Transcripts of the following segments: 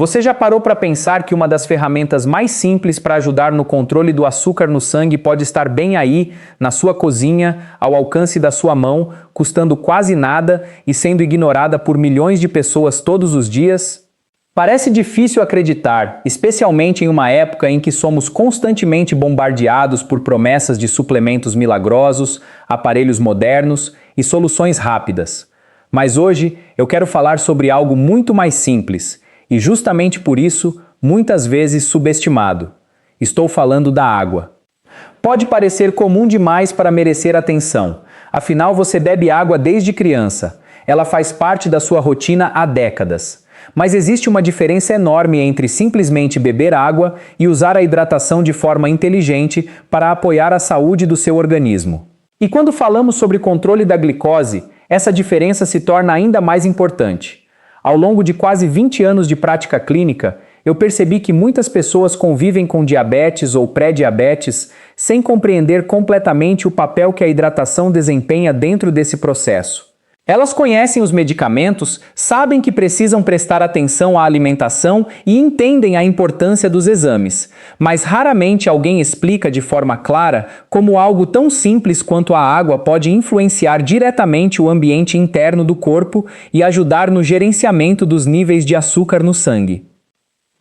Você já parou para pensar que uma das ferramentas mais simples para ajudar no controle do açúcar no sangue pode estar bem aí, na sua cozinha, ao alcance da sua mão, custando quase nada e sendo ignorada por milhões de pessoas todos os dias? Parece difícil acreditar, especialmente em uma época em que somos constantemente bombardeados por promessas de suplementos milagrosos, aparelhos modernos e soluções rápidas. Mas hoje eu quero falar sobre algo muito mais simples e justamente por isso muitas vezes subestimado. Estou falando da água. Pode parecer comum demais para merecer atenção, afinal você bebe água desde criança. Ela faz parte da sua rotina há décadas. Mas existe uma diferença enorme entre simplesmente beber água e usar a hidratação de forma inteligente para apoiar a saúde do seu organismo. E quando falamos sobre controle da glicose, essa diferença se torna ainda mais importante. Ao longo de quase 20 anos de prática clínica, eu percebi que muitas pessoas convivem com diabetes ou pré-diabetes sem compreender completamente o papel que a hidratação desempenha dentro desse processo. Elas conhecem os medicamentos, sabem que precisam prestar atenção à alimentação e entendem a importância dos exames, mas raramente alguém explica de forma clara como algo tão simples quanto a água pode influenciar diretamente o ambiente interno do corpo e ajudar no gerenciamento dos níveis de açúcar no sangue.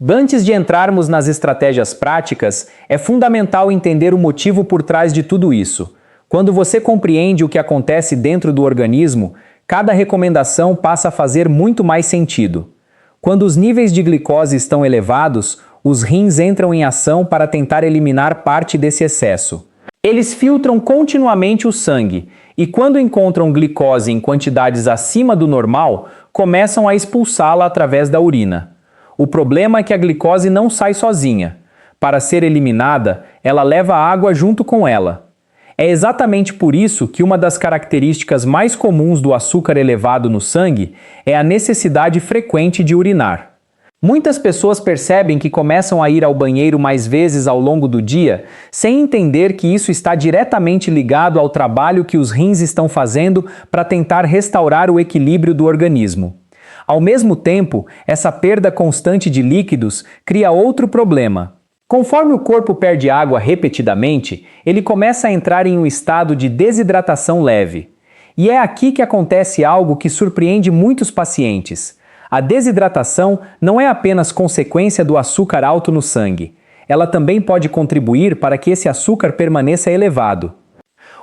Antes de entrarmos nas estratégias práticas, é fundamental entender o motivo por trás de tudo isso. Quando você compreende o que acontece dentro do organismo, cada recomendação passa a fazer muito mais sentido. Quando os níveis de glicose estão elevados, os rins entram em ação para tentar eliminar parte desse excesso. Eles filtram continuamente o sangue e, quando encontram glicose em quantidades acima do normal, começam a expulsá-la através da urina. O problema é que a glicose não sai sozinha. Para ser eliminada, ela leva a água junto com ela. É exatamente por isso que uma das características mais comuns do açúcar elevado no sangue é a necessidade frequente de urinar. Muitas pessoas percebem que começam a ir ao banheiro mais vezes ao longo do dia, sem entender que isso está diretamente ligado ao trabalho que os rins estão fazendo para tentar restaurar o equilíbrio do organismo. Ao mesmo tempo, essa perda constante de líquidos cria outro problema. Conforme o corpo perde água repetidamente, ele começa a entrar em um estado de desidratação leve. E é aqui que acontece algo que surpreende muitos pacientes. A desidratação não é apenas consequência do açúcar alto no sangue. Ela também pode contribuir para que esse açúcar permaneça elevado.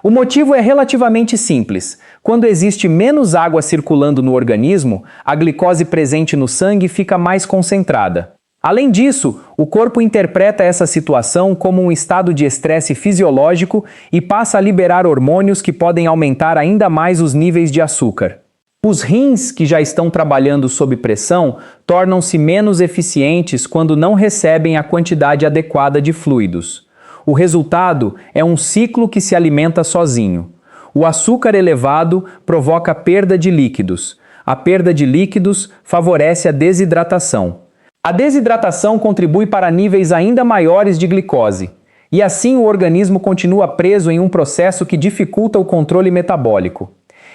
O motivo é relativamente simples. Quando existe menos água circulando no organismo, a glicose presente no sangue fica mais concentrada. Além disso, o corpo interpreta essa situação como um estado de estresse fisiológico e passa a liberar hormônios que podem aumentar ainda mais os níveis de açúcar. Os rins, que já estão trabalhando sob pressão, tornam-se menos eficientes quando não recebem a quantidade adequada de fluidos. O resultado é um ciclo que se alimenta sozinho. O açúcar elevado provoca perda de líquidos. A perda de líquidos favorece a desidratação. A desidratação contribui para níveis ainda maiores de glicose, e assim o organismo continua preso em um processo que dificulta o controle metabólico.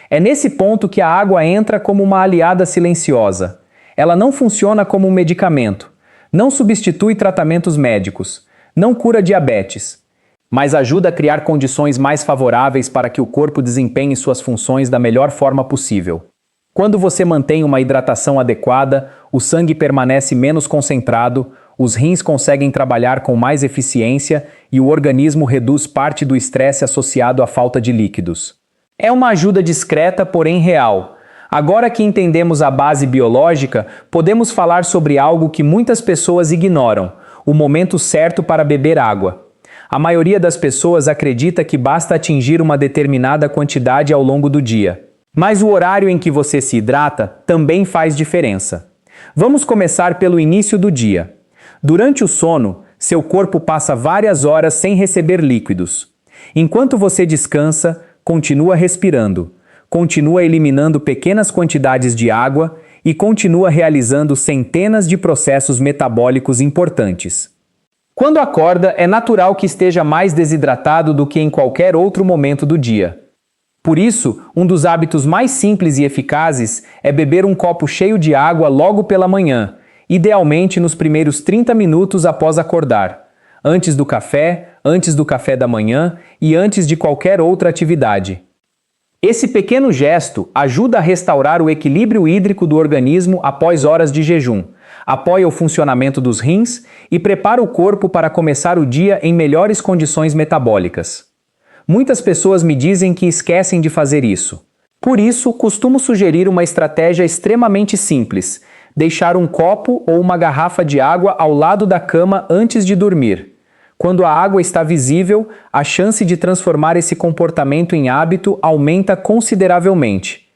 É nesse ponto que a água entra como uma aliada silenciosa. Ela não funciona como um medicamento, não substitui tratamentos médicos, não cura diabetes, mas ajuda a criar condições mais favoráveis para que o corpo desempenhe suas funções da melhor forma possível. Quando você mantém uma hidratação adequada, o sangue permanece menos concentrado, os rins conseguem trabalhar com mais eficiência e o organismo reduz parte do estresse associado à falta de líquidos. É uma ajuda discreta, porém real. Agora que entendemos a base biológica, podemos falar sobre algo que muitas pessoas ignoram: o momento certo para beber água. A maioria das pessoas acredita que basta atingir uma determinada quantidade ao longo do dia. Mas o horário em que você se hidrata também faz diferença. Vamos começar pelo início do dia. Durante o sono, seu corpo passa várias horas sem receber líquidos. Enquanto você descansa, continua respirando, continua eliminando pequenas quantidades de água e continua realizando centenas de processos metabólicos importantes. Quando acorda, é natural que esteja mais desidratado do que em qualquer outro momento do dia. Por isso, um dos hábitos mais simples e eficazes é beber um copo cheio de água logo pela manhã, idealmente nos primeiros 30 minutos após acordar, antes do café da manhã e antes de qualquer outra atividade. Esse pequeno gesto ajuda a restaurar o equilíbrio hídrico do organismo após horas de jejum, apoia o funcionamento dos rins e prepara o corpo para começar o dia em melhores condições metabólicas. Muitas pessoas me dizem que esquecem de fazer isso. Por isso, costumo sugerir uma estratégia extremamente simples: deixar um copo ou uma garrafa de água ao lado da cama antes de dormir. Quando a água está visível, a chance de transformar esse comportamento em hábito aumenta consideravelmente.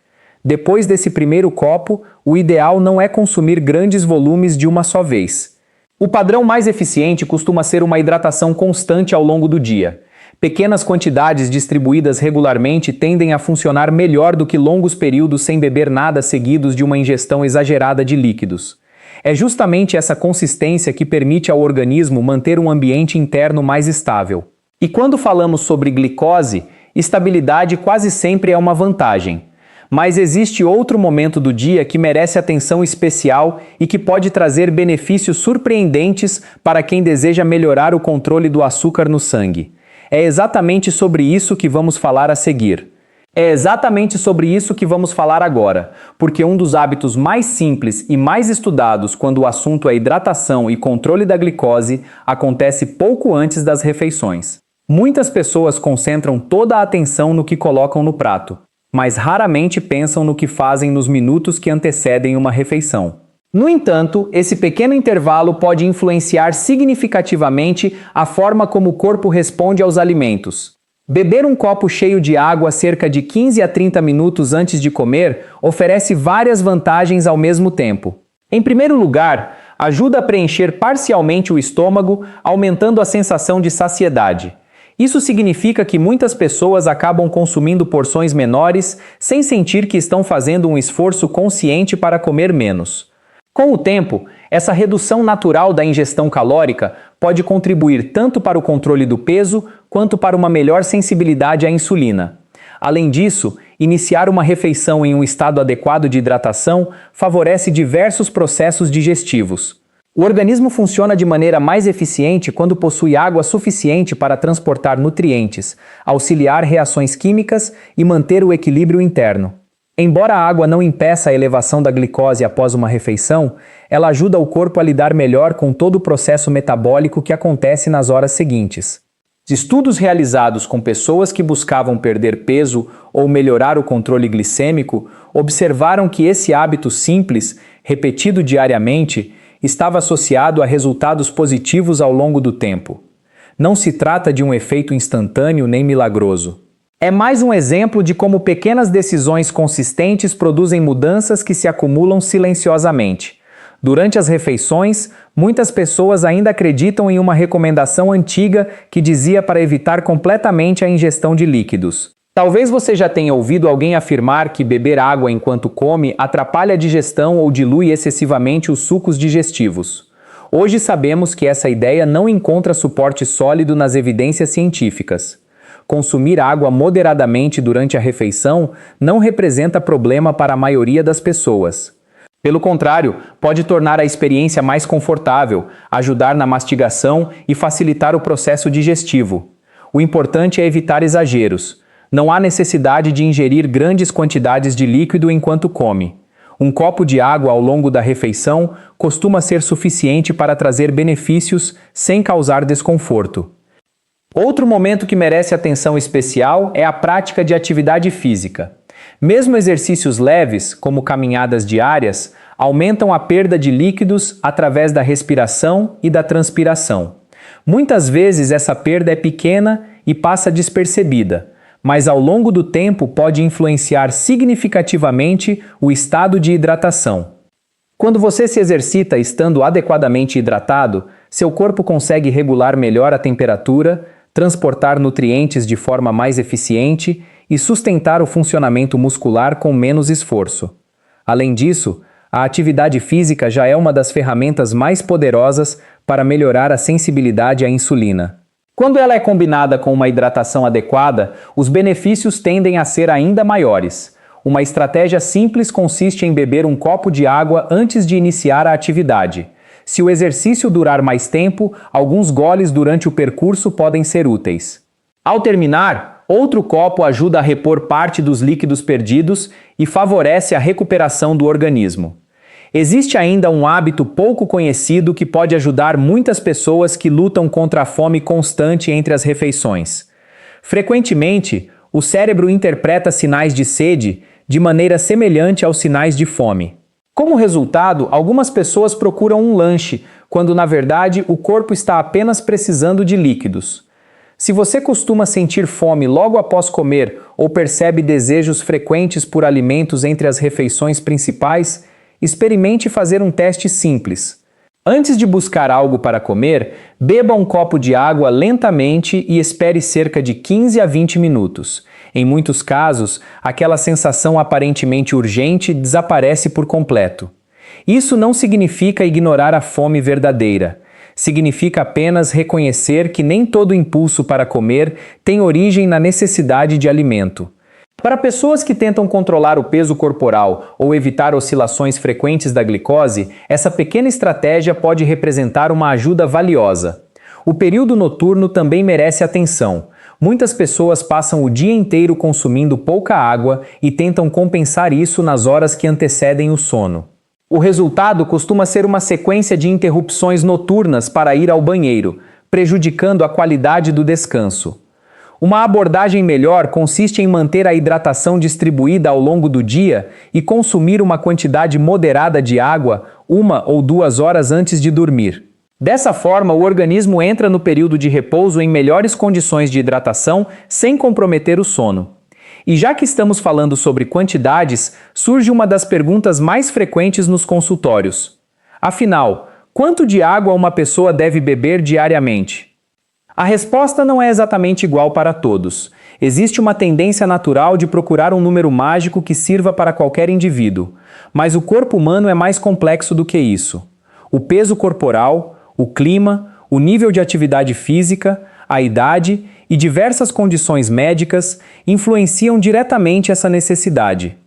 Depois desse primeiro copo, o ideal não é consumir grandes volumes de uma só vez. O padrão mais eficiente costuma ser uma hidratação constante ao longo do dia. Pequenas quantidades distribuídas regularmente tendem a funcionar melhor do que longos períodos sem beber nada seguidos de uma ingestão exagerada de líquidos. É justamente essa consistência que permite ao organismo manter um ambiente interno mais estável. E quando falamos sobre glicose, estabilidade quase sempre é uma vantagem. Mas existe outro momento do dia que merece atenção especial e que pode trazer benefícios surpreendentes para quem deseja melhorar o controle do açúcar no sangue. É exatamente sobre isso que vamos falar a seguir. É exatamente sobre isso que vamos falar agora, porque um dos hábitos mais simples e mais estudados quando o assunto é hidratação e controle da glicose acontece pouco antes das refeições. Muitas pessoas concentram toda a atenção no que colocam no prato, mas raramente pensam no que fazem nos minutos que antecedem uma refeição. No entanto, esse pequeno intervalo pode influenciar significativamente a forma como o corpo responde aos alimentos. Beber um copo cheio de água cerca de 15 a 30 minutos antes de comer oferece várias vantagens ao mesmo tempo. Em primeiro lugar, ajuda a preencher parcialmente o estômago, aumentando a sensação de saciedade. Isso significa que muitas pessoas acabam consumindo porções menores sem sentir que estão fazendo um esforço consciente para comer menos. Com o tempo, essa redução natural da ingestão calórica pode contribuir tanto para o controle do peso quanto para uma melhor sensibilidade à insulina. Além disso, iniciar uma refeição em um estado adequado de hidratação favorece diversos processos digestivos. O organismo funciona de maneira mais eficiente quando possui água suficiente para transportar nutrientes, auxiliar reações químicas e manter o equilíbrio interno. Embora a água não impeça a elevação da glicose após uma refeição, ela ajuda o corpo a lidar melhor com todo o processo metabólico que acontece nas horas seguintes. Estudos realizados com pessoas que buscavam perder peso ou melhorar o controle glicêmico observaram que esse hábito simples, repetido diariamente, estava associado a resultados positivos ao longo do tempo. Não se trata de um efeito instantâneo nem milagroso. É mais um exemplo de como pequenas decisões consistentes produzem mudanças que se acumulam silenciosamente. Durante as refeições, muitas pessoas ainda acreditam em uma recomendação antiga que dizia para evitar completamente a ingestão de líquidos. Talvez você já tenha ouvido alguém afirmar que beber água enquanto come atrapalha a digestão ou dilui excessivamente os sucos digestivos. Hoje sabemos que essa ideia não encontra suporte sólido nas evidências científicas. Consumir água moderadamente durante a refeição não representa problema para a maioria das pessoas. Pelo contrário, pode tornar a experiência mais confortável, ajudar na mastigação e facilitar o processo digestivo. O importante é evitar exageros. Não há necessidade de ingerir grandes quantidades de líquido enquanto come. Um copo de água ao longo da refeição costuma ser suficiente para trazer benefícios sem causar desconforto. Outro momento que merece atenção especial é a prática de atividade física. Mesmo exercícios leves, como caminhadas diárias, aumentam a perda de líquidos através da respiração e da transpiração. Muitas vezes essa perda é pequena e passa despercebida, mas ao longo do tempo pode influenciar significativamente o estado de hidratação. Quando você se exercita estando adequadamente hidratado, seu corpo consegue regular melhor a temperatura, transportar nutrientes de forma mais eficiente e sustentar o funcionamento muscular com menos esforço. Além disso, a atividade física já é uma das ferramentas mais poderosas para melhorar a sensibilidade à insulina. Quando ela é combinada com uma hidratação adequada, os benefícios tendem a ser ainda maiores. Uma estratégia simples consiste em beber um copo de água antes de iniciar a atividade. Se o exercício durar mais tempo, alguns goles durante o percurso podem ser úteis. Ao terminar, outro copo ajuda a repor parte dos líquidos perdidos e favorece a recuperação do organismo. Existe ainda um hábito pouco conhecido que pode ajudar muitas pessoas que lutam contra a fome constante entre as refeições. Frequentemente, o cérebro interpreta sinais de sede de maneira semelhante aos sinais de fome. Como resultado, algumas pessoas procuram um lanche, quando na verdade o corpo está apenas precisando de líquidos. Se você costuma sentir fome logo após comer ou percebe desejos frequentes por alimentos entre as refeições principais, experimente fazer um teste simples. Antes de buscar algo para comer, beba um copo de água lentamente e espere cerca de 15 a 20 minutos. Em muitos casos, aquela sensação aparentemente urgente desaparece por completo. Isso não significa ignorar a fome verdadeira. Significa apenas reconhecer que nem todo impulso para comer tem origem na necessidade de alimento. Para pessoas que tentam controlar o peso corporal ou evitar oscilações frequentes da glicose, essa pequena estratégia pode representar uma ajuda valiosa. O período noturno também merece atenção. Muitas pessoas passam o dia inteiro consumindo pouca água e tentam compensar isso nas horas que antecedem o sono. O resultado costuma ser uma sequência de interrupções noturnas para ir ao banheiro, prejudicando a qualidade do descanso. Uma abordagem melhor consiste em manter a hidratação distribuída ao longo do dia e consumir uma quantidade moderada de água 1 ou 2 horas antes de dormir. Dessa forma, o organismo entra no período de repouso em melhores condições de hidratação, sem comprometer o sono. E já que estamos falando sobre quantidades, surge uma das perguntas mais frequentes nos consultórios. Afinal, quanto de água uma pessoa deve beber diariamente? A resposta não é exatamente igual para todos. Existe uma tendência natural de procurar um número mágico que sirva para qualquer indivíduo, mas o corpo humano é mais complexo do que isso. O peso corporal, o clima, o nível de atividade física, a idade e diversas condições médicas influenciam diretamente essa necessidade.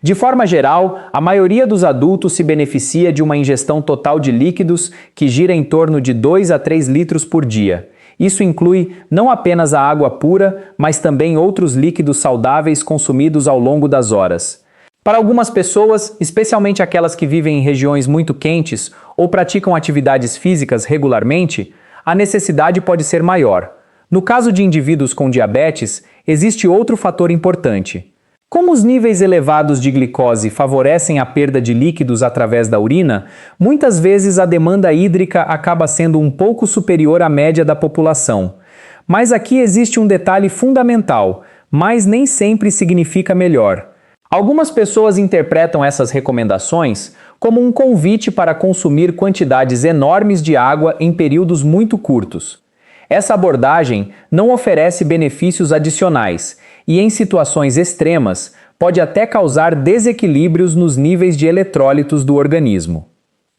De forma geral, a maioria dos adultos se beneficia de uma ingestão total de líquidos que gira em torno de 2 a 3 litros por dia. Isso inclui não apenas a água pura, mas também outros líquidos saudáveis consumidos ao longo das horas. Para algumas pessoas, especialmente aquelas que vivem em regiões muito quentes ou praticam atividades físicas regularmente, a necessidade pode ser maior. No caso de indivíduos com diabetes, existe outro fator importante. Como os níveis elevados de glicose favorecem a perda de líquidos através da urina, muitas vezes a demanda hídrica acaba sendo um pouco superior à média da população. Mas aqui existe um detalhe fundamental, mas nem sempre significa melhor. Algumas pessoas interpretam essas recomendações como um convite para consumir quantidades enormes de água em períodos muito curtos. Essa abordagem não oferece benefícios adicionais e, em situações extremas, pode até causar desequilíbrios nos níveis de eletrólitos do organismo.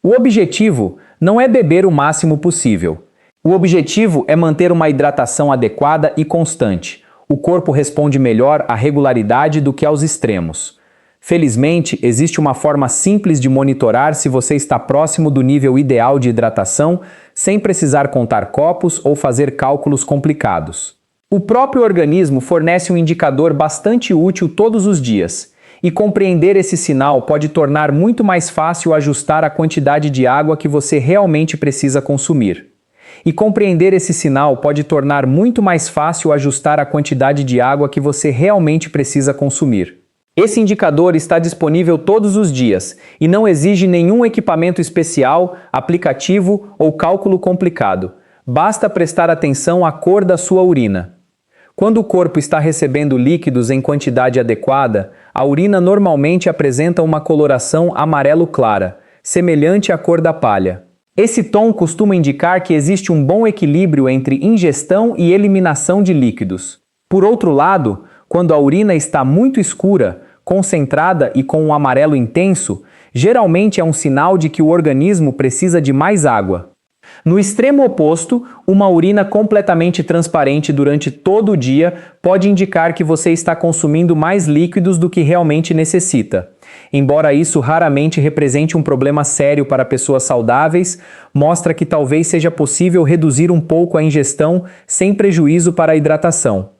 O objetivo não é beber o máximo possível. O objetivo é manter uma hidratação adequada e constante. O corpo responde melhor à regularidade do que aos extremos. Felizmente, existe uma forma simples de monitorar se você está próximo do nível ideal de hidratação, sem precisar contar copos ou fazer cálculos complicados. O próprio organismo fornece um indicador bastante útil todos os dias, e compreender esse sinal pode tornar muito mais fácil ajustar a quantidade de água que você realmente precisa consumir. E compreender esse sinal pode tornar muito mais fácil ajustar a quantidade de água que você realmente precisa consumir. Esse indicador está disponível todos os dias e não exige nenhum equipamento especial, aplicativo ou cálculo complicado. Basta prestar atenção à cor da sua urina. Quando o corpo está recebendo líquidos em quantidade adequada, a urina normalmente apresenta uma coloração amarelo clara, semelhante à cor da palha. Esse tom costuma indicar que existe um bom equilíbrio entre ingestão e eliminação de líquidos. Por outro lado, quando a urina está muito escura, concentrada e com um amarelo intenso, geralmente é um sinal de que o organismo precisa de mais água. No extremo oposto, uma urina completamente transparente durante todo o dia pode indicar que você está consumindo mais líquidos do que realmente necessita. Embora isso raramente represente um problema sério para pessoas saudáveis, mostra que talvez seja possível reduzir um pouco a ingestão sem prejuízo para a hidratação.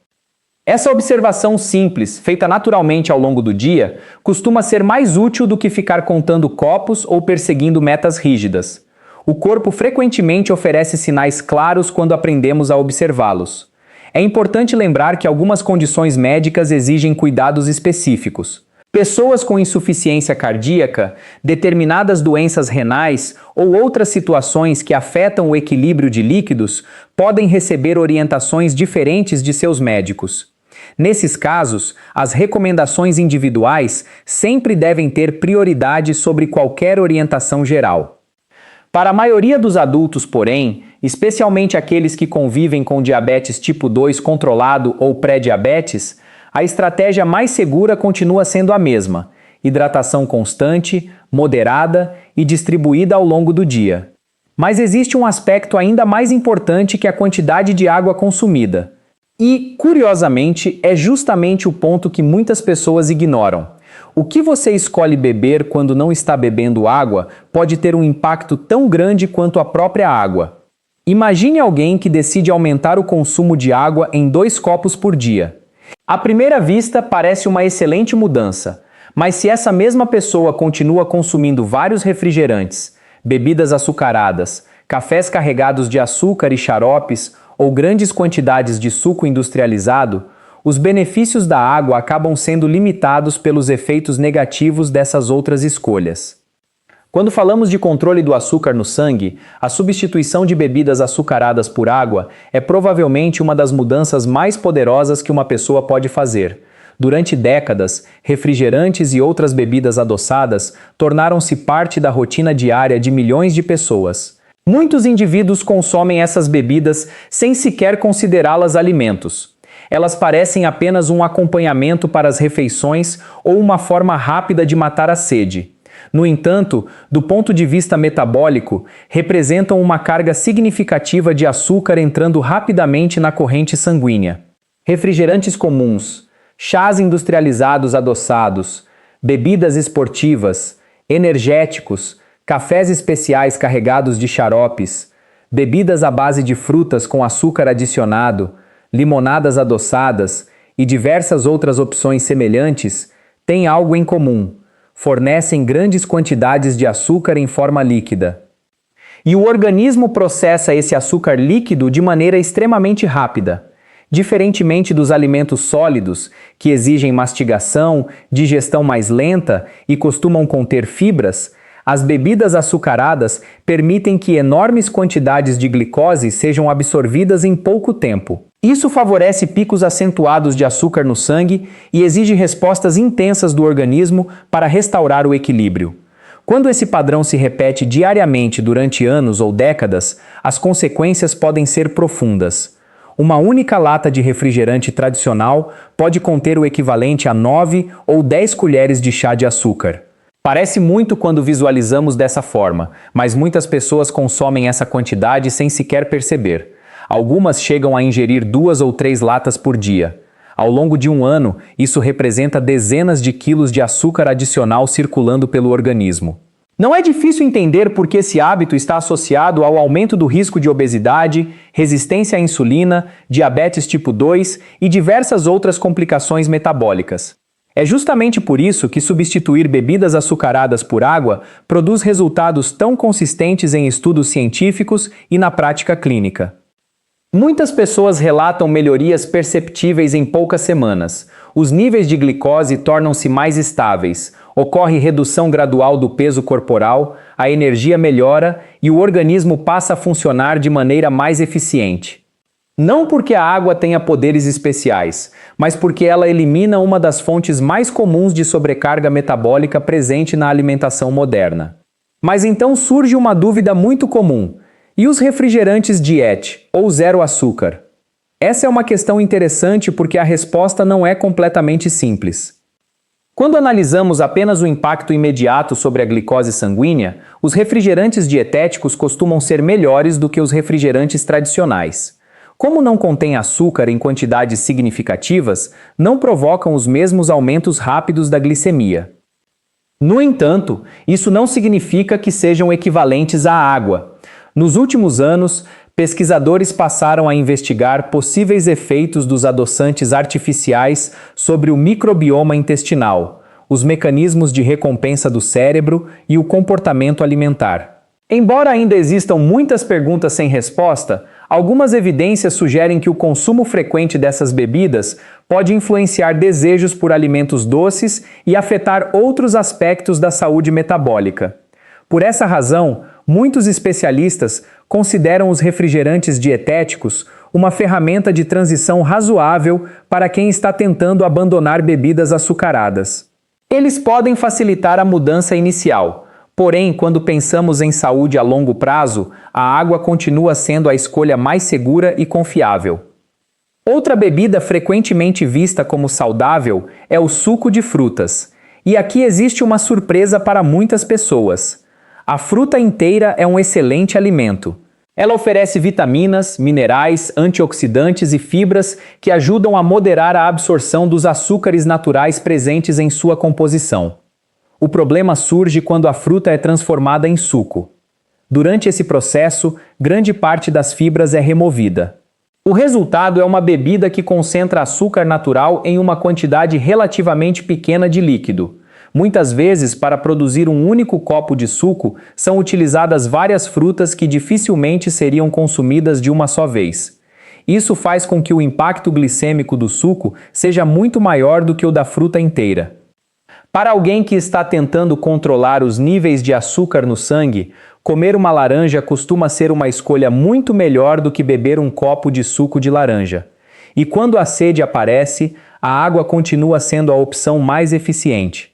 Essa observação simples, feita naturalmente ao longo do dia, costuma ser mais útil do que ficar contando copos ou perseguindo metas rígidas. O corpo frequentemente oferece sinais claros quando aprendemos a observá-los. É importante lembrar que algumas condições médicas exigem cuidados específicos. Pessoas com insuficiência cardíaca, determinadas doenças renais ou outras situações que afetam o equilíbrio de líquidos podem receber orientações diferentes de seus médicos. Nesses casos, as recomendações individuais sempre devem ter prioridade sobre qualquer orientação geral. Para a maioria dos adultos, porém, especialmente aqueles que convivem com diabetes tipo 2 controlado ou pré-diabetes, a estratégia mais segura continua sendo a mesma: hidratação constante, moderada e distribuída ao longo do dia. Mas existe um aspecto ainda mais importante que a quantidade de água consumida. E, curiosamente, é justamente o ponto que muitas pessoas ignoram. O que você escolhe beber quando não está bebendo água pode ter um impacto tão grande quanto a própria água. Imagine alguém que decide aumentar o consumo de água em 2 copos por dia. À primeira vista, parece uma excelente mudança, mas se essa mesma pessoa continua consumindo vários refrigerantes, bebidas açucaradas, cafés carregados de açúcar e xaropes ou grandes quantidades de suco industrializado, os benefícios da água acabam sendo limitados pelos efeitos negativos dessas outras escolhas. Quando falamos de controle do açúcar no sangue, a substituição de bebidas açucaradas por água é provavelmente uma das mudanças mais poderosas que uma pessoa pode fazer. Durante décadas, refrigerantes e outras bebidas adoçadas tornaram-se parte da rotina diária de milhões de pessoas. Muitos indivíduos consomem essas bebidas sem sequer considerá-las alimentos. Elas parecem apenas um acompanhamento para as refeições ou uma forma rápida de matar a sede. No entanto, do ponto de vista metabólico, representam uma carga significativa de açúcar entrando rapidamente na corrente sanguínea. Refrigerantes comuns, chás industrializados adoçados, bebidas esportivas, energéticos, cafés especiais carregados de xaropes, bebidas à base de frutas com açúcar adicionado, limonadas adoçadas e diversas outras opções semelhantes têm algo em comum: fornecem grandes quantidades de açúcar em forma líquida. E o organismo processa esse açúcar líquido de maneira extremamente rápida. Diferentemente dos alimentos sólidos, que exigem mastigação, digestão mais lenta e costumam conter fibras, as bebidas açucaradas permitem que enormes quantidades de glicose sejam absorvidas em pouco tempo. Isso favorece picos acentuados de açúcar no sangue e exige respostas intensas do organismo para restaurar o equilíbrio. Quando esse padrão se repete diariamente durante anos ou décadas, as consequências podem ser profundas. Uma única lata de refrigerante tradicional pode conter o equivalente a 9 ou 10 colheres de chá de açúcar. Parece muito quando visualizamos dessa forma, mas muitas pessoas consomem essa quantidade sem sequer perceber. Algumas chegam a ingerir 2 ou 3 latas por dia. Ao longo de um ano, isso representa dezenas de quilos de açúcar adicional circulando pelo organismo. Não é difícil entender por que esse hábito está associado ao aumento do risco de obesidade, resistência à insulina, diabetes tipo 2 e diversas outras complicações metabólicas. É justamente por isso que substituir bebidas açucaradas por água produz resultados tão consistentes em estudos científicos e na prática clínica. Muitas pessoas relatam melhorias perceptíveis em poucas semanas. Os níveis de glicose tornam-se mais estáveis, ocorre redução gradual do peso corporal, a energia melhora e o organismo passa a funcionar de maneira mais eficiente. Não porque a água tenha poderes especiais, mas porque ela elimina uma das fontes mais comuns de sobrecarga metabólica presente na alimentação moderna. Mas então surge uma dúvida muito comum: e os refrigerantes diet, ou zero açúcar? Essa é uma questão interessante porque a resposta não é completamente simples. Quando analisamos apenas o impacto imediato sobre a glicose sanguínea, os refrigerantes dietéticos costumam ser melhores do que os refrigerantes tradicionais. Como não contêm açúcar em quantidades significativas, não provocam os mesmos aumentos rápidos da glicemia. No entanto, isso não significa que sejam equivalentes à água. Nos últimos anos, pesquisadores passaram a investigar possíveis efeitos dos adoçantes artificiais sobre o microbioma intestinal, os mecanismos de recompensa do cérebro e o comportamento alimentar. Embora ainda existam muitas perguntas sem resposta, algumas evidências sugerem que o consumo frequente dessas bebidas pode influenciar desejos por alimentos doces e afetar outros aspectos da saúde metabólica. Por essa razão, muitos especialistas consideram os refrigerantes dietéticos uma ferramenta de transição razoável para quem está tentando abandonar bebidas açucaradas. Eles podem facilitar a mudança inicial, porém, quando pensamos em saúde a longo prazo, a água continua sendo a escolha mais segura e confiável. Outra bebida frequentemente vista como saudável é o suco de frutas. E aqui existe uma surpresa para muitas pessoas. A fruta inteira é um excelente alimento. Ela oferece vitaminas, minerais, antioxidantes e fibras que ajudam a moderar a absorção dos açúcares naturais presentes em sua composição. O problema surge quando a fruta é transformada em suco. Durante esse processo, grande parte das fibras é removida. O resultado é uma bebida que concentra açúcar natural em uma quantidade relativamente pequena de líquido. Muitas vezes, para produzir um único copo de suco, são utilizadas várias frutas que dificilmente seriam consumidas de uma só vez. Isso faz com que o impacto glicêmico do suco seja muito maior do que o da fruta inteira. Para alguém que está tentando controlar os níveis de açúcar no sangue, comer uma laranja costuma ser uma escolha muito melhor do que beber um copo de suco de laranja. E quando a sede aparece, a água continua sendo a opção mais eficiente.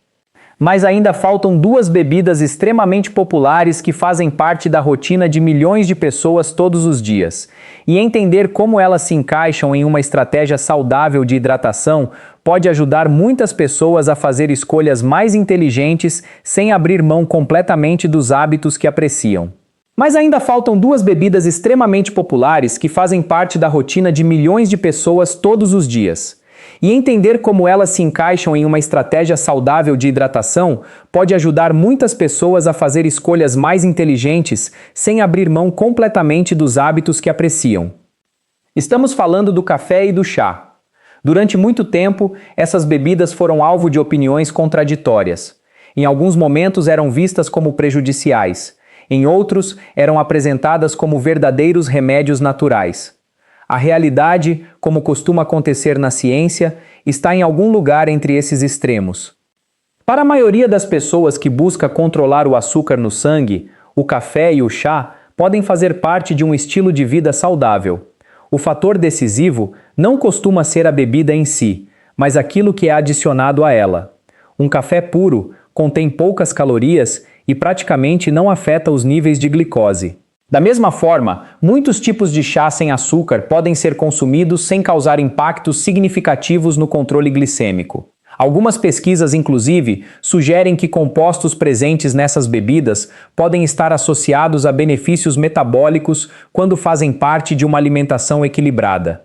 Mas ainda faltam duas bebidas extremamente populares que fazem parte da rotina de milhões de pessoas todos os dias. E entender como elas se encaixam em uma estratégia saudável de hidratação pode ajudar muitas pessoas a fazer escolhas mais inteligentes sem abrir mão completamente dos hábitos que apreciam. Mas ainda faltam duas bebidas extremamente populares que fazem parte da rotina de milhões de pessoas todos os dias. E entender como elas se encaixam em uma estratégia saudável de hidratação pode ajudar muitas pessoas a fazer escolhas mais inteligentes sem abrir mão completamente dos hábitos que apreciam. Estamos falando do café e do chá. Durante muito tempo, essas bebidas foram alvo de opiniões contraditórias. Em alguns momentos eram vistas como prejudiciais, em outros eram apresentadas como verdadeiros remédios naturais. A realidade, como costuma acontecer na ciência, está em algum lugar entre esses extremos. Para a maioria das pessoas que busca controlar o açúcar no sangue, o café e o chá podem fazer parte de um estilo de vida saudável. O fator decisivo não costuma ser a bebida em si, mas aquilo que é adicionado a ela. Um café puro contém poucas calorias e praticamente não afeta os níveis de glicose. Da mesma forma, muitos tipos de chá sem açúcar podem ser consumidos sem causar impactos significativos no controle glicêmico. Algumas pesquisas, inclusive, sugerem que compostos presentes nessas bebidas podem estar associados a benefícios metabólicos quando fazem parte de uma alimentação equilibrada.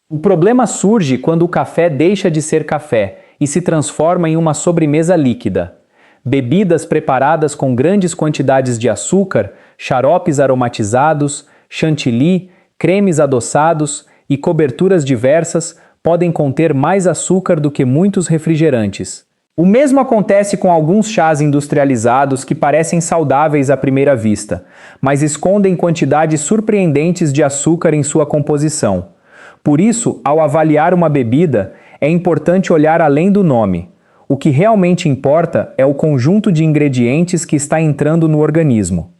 O problema surge quando o café deixa de ser café e se transforma em uma sobremesa líquida. Bebidas preparadas com grandes quantidades de açúcar, xaropes aromatizados, chantilly, cremes adoçados e coberturas diversas podem conter mais açúcar do que muitos refrigerantes. O mesmo acontece com alguns chás industrializados que parecem saudáveis à primeira vista, mas escondem quantidades surpreendentes de açúcar em sua composição. Por isso, ao avaliar uma bebida, é importante olhar além do nome. O que realmente importa é o conjunto de ingredientes que está entrando no organismo.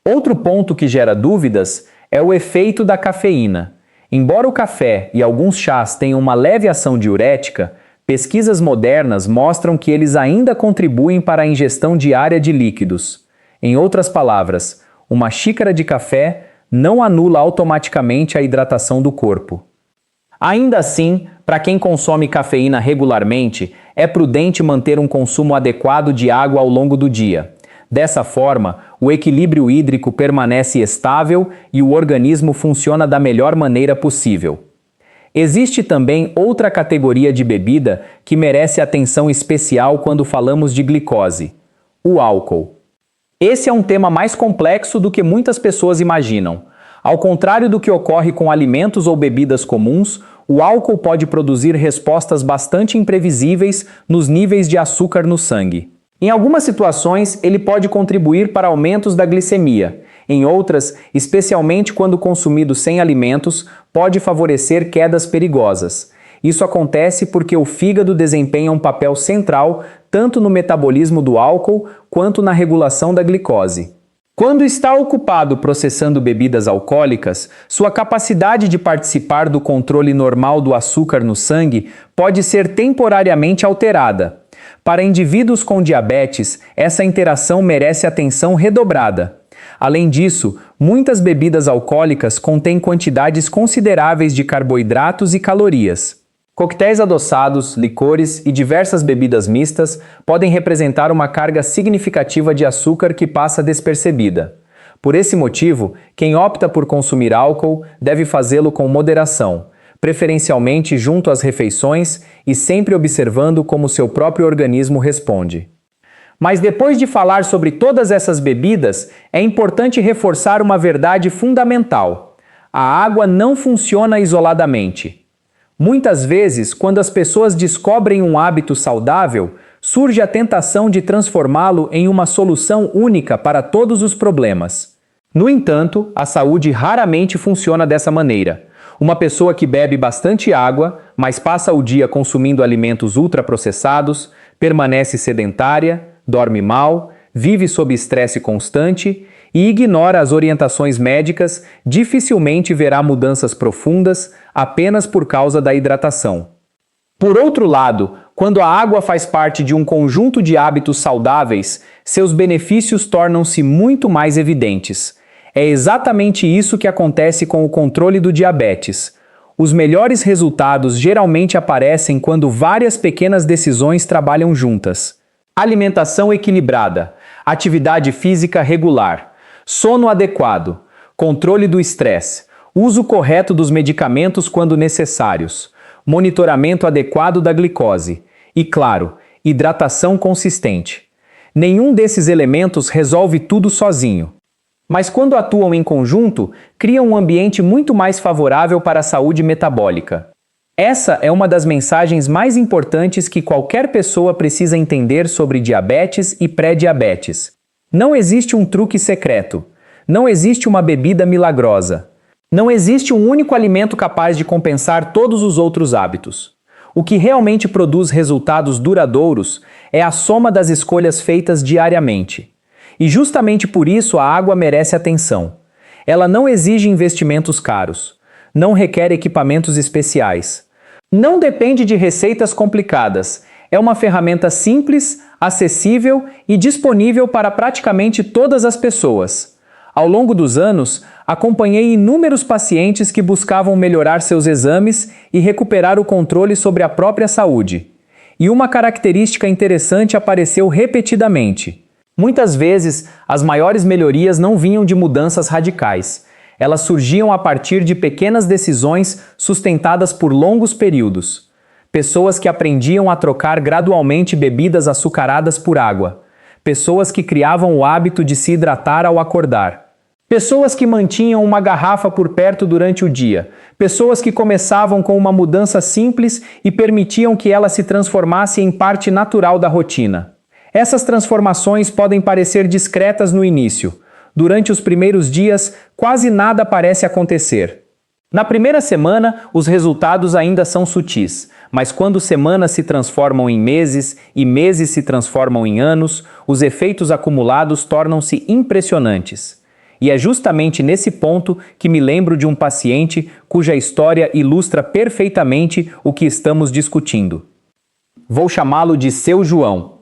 Outro ponto que gera dúvidas é o efeito da cafeína. Embora o café e alguns chás tenham uma leve ação diurética, pesquisas modernas mostram que eles ainda contribuem para a ingestão diária de líquidos. Em outras palavras, uma xícara de café não anula automaticamente a hidratação do corpo. Ainda assim, para quem consome cafeína regularmente, É prudente manter um consumo adequado de água ao longo do dia. Dessa forma, o equilíbrio hídrico permanece estável e o organismo funciona da melhor maneira possível. Existe também outra categoria de bebida que merece atenção especial quando falamos de glicose: o álcool. Esse é um tema mais complexo do que muitas pessoas imaginam. Ao contrário do que ocorre com alimentos ou bebidas comuns, o álcool pode produzir respostas bastante imprevisíveis nos níveis de açúcar no sangue. Em algumas situações, ele pode contribuir para aumentos da glicemia. Em outras, especialmente quando consumido sem alimentos, pode favorecer quedas perigosas. Isso acontece porque o fígado desempenha um papel central tanto no metabolismo do álcool quanto na regulação da glicose. Quando está ocupado processando bebidas alcoólicas, sua capacidade de participar do controle normal do açúcar no sangue pode ser temporariamente alterada. Para indivíduos com diabetes, essa interação merece atenção redobrada. Além disso, muitas bebidas alcoólicas contêm quantidades consideráveis de carboidratos e calorias. Coquetéis adoçados, licores e diversas bebidas mistas podem representar uma carga significativa de açúcar que passa despercebida. Por esse motivo, quem opta por consumir álcool deve fazê-lo com moderação, preferencialmente junto às refeições e sempre observando como seu próprio organismo responde. Mas depois de falar sobre todas essas bebidas, é importante reforçar uma verdade fundamental: a água não funciona isoladamente. Muitas vezes, quando as pessoas descobrem um hábito saudável, surge a tentação de transformá-lo em uma solução única para todos os problemas. No entanto, a saúde raramente funciona dessa maneira. Uma pessoa que bebe bastante água, mas passa o dia consumindo alimentos ultraprocessados, permanece sedentária, dorme mal, vive sob estresse constante e ignora as orientações médicas, dificilmente verá mudanças profundas apenas por causa da hidratação. Por outro lado, quando a água faz parte de um conjunto de hábitos saudáveis, seus benefícios tornam-se muito mais evidentes. É exatamente isso que acontece com o controle do diabetes. Os melhores resultados geralmente aparecem quando várias pequenas decisões trabalham juntas. Alimentação equilibrada, atividade física regular, sono adequado, controle do estresse, uso correto dos medicamentos quando necessários, monitoramento adequado da glicose e, claro, hidratação consistente. Nenhum desses elementos resolve tudo sozinho. Mas quando atuam em conjunto, criam um ambiente muito mais favorável para a saúde metabólica. Essa é uma das mensagens mais importantes que qualquer pessoa precisa entender sobre diabetes e pré-diabetes. Não existe um truque secreto. Não existe uma bebida milagrosa. Não existe um único alimento capaz de compensar todos os outros hábitos. O que realmente produz resultados duradouros é a soma das escolhas feitas diariamente. E justamente por isso a água merece atenção. Ela não exige investimentos caros, não requer equipamentos especiais, não depende de receitas complicadas. É uma ferramenta simples, acessível e disponível para praticamente todas as pessoas. Ao longo dos anos, acompanhei inúmeros pacientes que buscavam melhorar seus exames e recuperar o controle sobre a própria saúde. E uma característica interessante apareceu repetidamente. Muitas vezes, as maiores melhorias não vinham de mudanças radicais. Elas surgiam a partir de pequenas decisões sustentadas por longos períodos. Pessoas que aprendiam a trocar gradualmente bebidas açucaradas por água. Pessoas que criavam o hábito de se hidratar ao acordar. Pessoas que mantinham uma garrafa por perto durante o dia. Pessoas que começavam com uma mudança simples e permitiam que ela se transformasse em parte natural da rotina. Essas transformações podem parecer discretas no início. Durante os primeiros dias, quase nada parece acontecer. Na primeira semana, os resultados ainda são sutis, mas quando semanas se transformam em meses e meses se transformam em anos, os efeitos acumulados tornam-se impressionantes. E é justamente nesse ponto que me lembro de um paciente cuja história ilustra perfeitamente o que estamos discutindo. Vou chamá-lo de Seu João.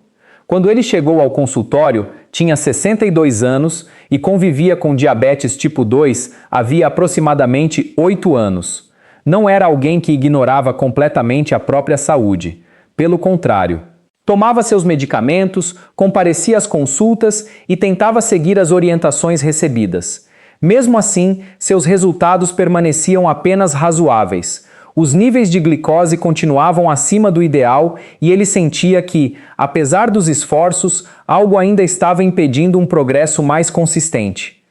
Quando ele chegou ao consultório, tinha 62 anos e convivia com diabetes tipo 2 havia aproximadamente 8 anos. Não era alguém que ignorava completamente a própria saúde. Pelo contrário, tomava seus medicamentos, comparecia às consultas e tentava seguir as orientações recebidas. Mesmo assim, seus resultados permaneciam apenas razoáveis. Os níveis de glicose continuavam acima do ideal e ele sentia que, apesar dos esforços, algo ainda estava impedindo um progresso mais consistente.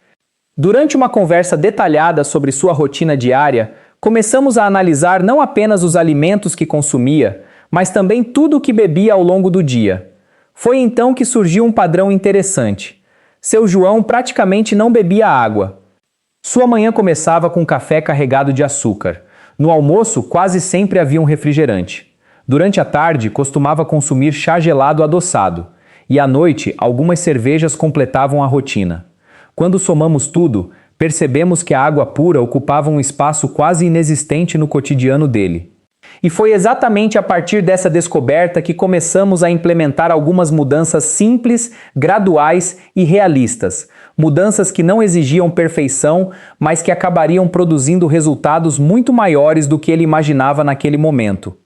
Durante uma conversa detalhada sobre sua rotina diária, começamos a analisar não apenas os alimentos que consumia, mas também tudo o que bebia ao longo do dia. Foi então que surgiu um padrão interessante. Seu João praticamente não bebia água. Sua manhã começava com café carregado de açúcar. No almoço, quase sempre havia um refrigerante. Durante a tarde, costumava consumir chá gelado adoçado. E à noite, algumas cervejas completavam a rotina. Quando somamos tudo, percebemos que a água pura ocupava um espaço quase inexistente no cotidiano dele. E foi exatamente a partir dessa descoberta que começamos a implementar algumas mudanças simples, graduais e realistas. Mudanças que não exigiam perfeição, mas que acabariam produzindo resultados muito maiores do que ele imaginava naquele momento.